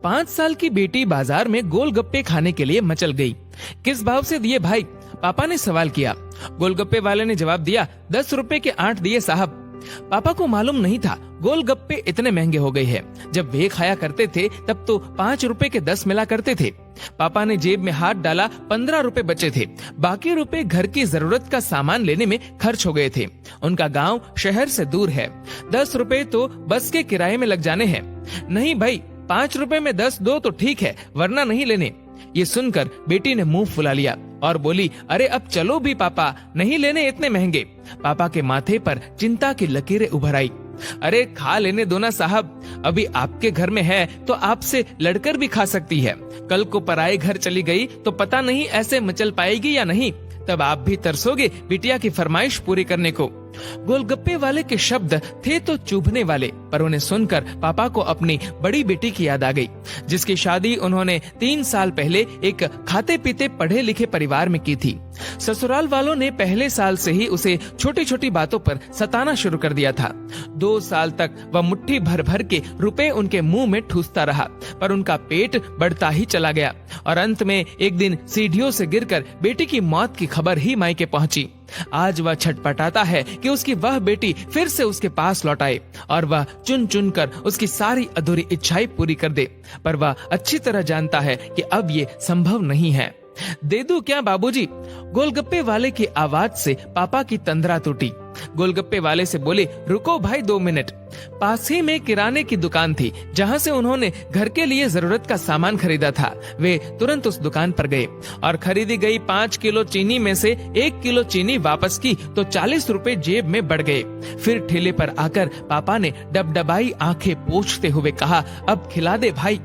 5 साल की बेटी बाजार में गोलगप्पे खाने के लिए मचल गई। किस भाव से दिए भाई? पापा ने सवाल किया। गोलगप्पे वाले ने जवाब दिया, 10 रुपए के 8 दिए साहब। पापा को मालूम नहीं था गोलगप्पे इतने महंगे हो गए हैं। जब वे खाया करते थे तब तो 5 रुपए के 10 मिला करते थे। पापा ने जेब में हाथ डाला, 15 रुपए बचे थे। बाकी रुपए घर की जरूरत का सामान लेने में खर्च हो गए थे। उनका गांव शहर से दूर है। 10 रुपए तो बस के किराए में लग जाने हैं। नहीं भाई, 5 रुपए में 10 दो तो ठीक है, वरना नहीं लेने। ये सुनकर बेटी ने मुंह फुला लिया और बोली, अरे अब चलो भी पापा, नहीं लेने इतने महंगे। पापा के माथे पर चिंता की लकीरें उभर आई। अरे खा लेने दो ना साहब, अभी आपके घर में है तो आपसे लड़कर भी खा सकती है। कल को पराए घर चली गई तो पता नहीं ऐसे मचल पाएगी या नहीं, तब आप भी तरसोगे बिटिया की फरमाइश पूरी करने को। गोलगप्पे वाले के शब्द थे तो चुभने वाले, पर उन्हें सुनकर पापा को अपनी बड़ी बेटी की याद आ गई, जिसकी शादी उन्होंने 3 साल पहले एक खाते पीते पढ़े लिखे परिवार में की थी। ससुराल वालों ने पहले साल से ही उसे छोटी छोटी बातों पर सताना शुरू कर दिया था। 2 साल तक वह मुट्ठी भर भर के रुपए उनके मुंह में ठूसता रहा, पर उनका पेट बढ़ता ही चला गया और अंत में एक दिन सीढ़ियों से गिरकर बेटी की मौत की खबर ही मायके पहुंची। आज वह छटपटाता है कि उसकी वह बेटी फिर से उसके पास लौट आए और वह चुन चुन कर उसकी सारी अधूरी इच्छाएं पूरी कर दे, पर वह अच्छी तरह जानता है कि अब ये संभव नहीं है। दे दूं क्या बाबूजी? गोलगप्पे वाले की आवाज से पापा की तंद्रा टूटी। गोलगप्पे वाले से बोले, रुको भाई 2 मिनट। पास ही में किराने की दुकान थी जहां से उन्होंने घर के लिए जरूरत का सामान खरीदा था। वे तुरंत उस दुकान पर गए और खरीदी गई 5 किलो चीनी में से 1 किलो चीनी वापस की तो 40 रुपए जेब में बढ़ गए। फिर ठेले पर आकर पापा ने डबडबाई आंखें पोंछते हुए कहा, अब खिला दे भाई।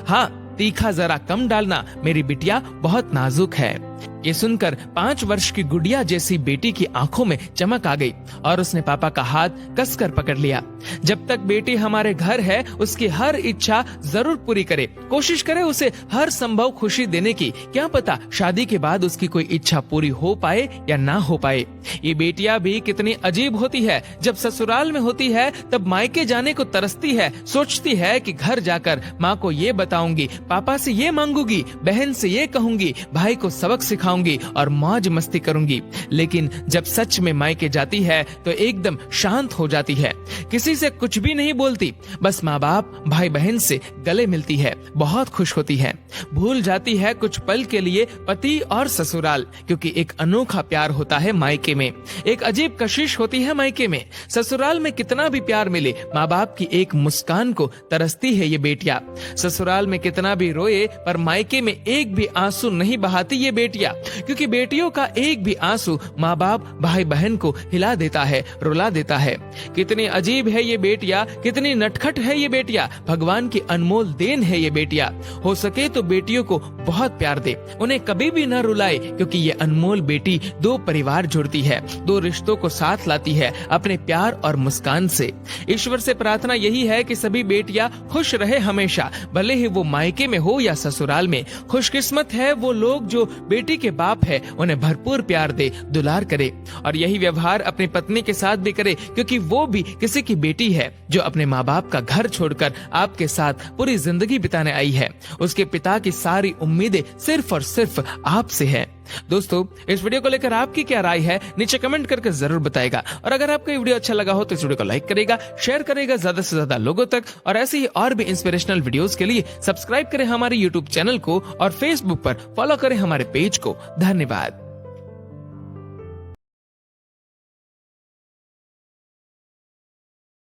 हाँ, तीखा जरा कम डालना, मेरी बिटिया बहुत नाजुक है। ये सुनकर 5 वर्ष की गुड़िया जैसी बेटी की आंखों में चमक आ गई और उसने पापा का हाथ कसकर पकड़ लिया। जब तक बेटी हमारे घर है उसकी हर इच्छा जरूर पूरी करे, कोशिश करे उसे हर संभव खुशी देने की। क्या पता शादी के बाद उसकी कोई इच्छा पूरी हो पाए या ना हो पाए। ये बेटियां भी कितनी अजीब होती है, जब ससुराल में होती है तब मायके जाने को तरसती है, सोचती है कि घर जाकर माँ को ये बताऊंगी, पापा से ये मांगूंगी, बहन से ये कहूंगी, भाई को सबक सिखाऊंगी और मौज मस्ती करूंगी। लेकिन जब सच में मायके जाती है तो एकदम शांत हो जाती है, किसी से कुछ भी नहीं बोलती, बस माँ बाप भाई बहन से गले मिलती है, बहुत खुश होती है, भूल जाती है कुछ पल के लिए पति और ससुराल, क्योंकि एक अनोखा प्यार होता है मायके में, एक अजीब कशिश होती है मायके में। ससुराल में कितना भी प्यार मिले, माँ बाप की एक मुस्कान को तरसती है ये बेटियां। ससुराल में कितना भी रोए पर मायके में एक भी आंसू नहीं बहाती ये बेटियां, क्योंकि बेटियों का एक भी आंसू माँ बाप भाई बहन को हिला देता है, रुला देता है। कितनी अजीब है ये बेटियां, कितनी नटखट है ये बेटियां, भगवान की अनमोल देन है ये बेटियां। हो सके तो बेटियों को बहुत प्यार दे, उन्हें कभी भी न रुलाए, क्योंकि ये अनमोल बेटी 2 परिवार जोड़ती है, 2 रिश्तों को साथ लाती है अपने प्यार और मुस्कान से। ईश्वर से प्रार्थना यही है कि सभी बेटियां खुश रहे हमेशा, भले ही वो मायके में हो या ससुराल में। खुशकिस्मत है वो लोग जो बेटी के बाप है, उन्हें भरपूर प्यार दे, दुलार करे और यही व्यवहार अपनी पत्नी के साथ भी करे, क्योंकि वो भी किसी की बेटी है जो अपने माँ बाप का घर छोड़कर आपके साथ पूरी जिंदगी बिताने आई है। उसके पिता की सारी उम्मीदें सिर्फ और सिर्फ आपसे है। दोस्तों, इस वीडियो को लेकर आपकी क्या राय है नीचे कमेंट करके जरूर बताएगा और अगर आपको ये वीडियो अच्छा लगा हो तो इस वीडियो को लाइक करेगा, शेयर करेगा ज्यादा से ज्यादा लोगों तक और ऐसे ही और भी इंस्पिरेशनल वीडियोस के लिए सब्सक्राइब करें हमारे यूट्यूब चैनल को और फेसबुक पर फॉलो करें हमारे पेज को। धन्यवाद।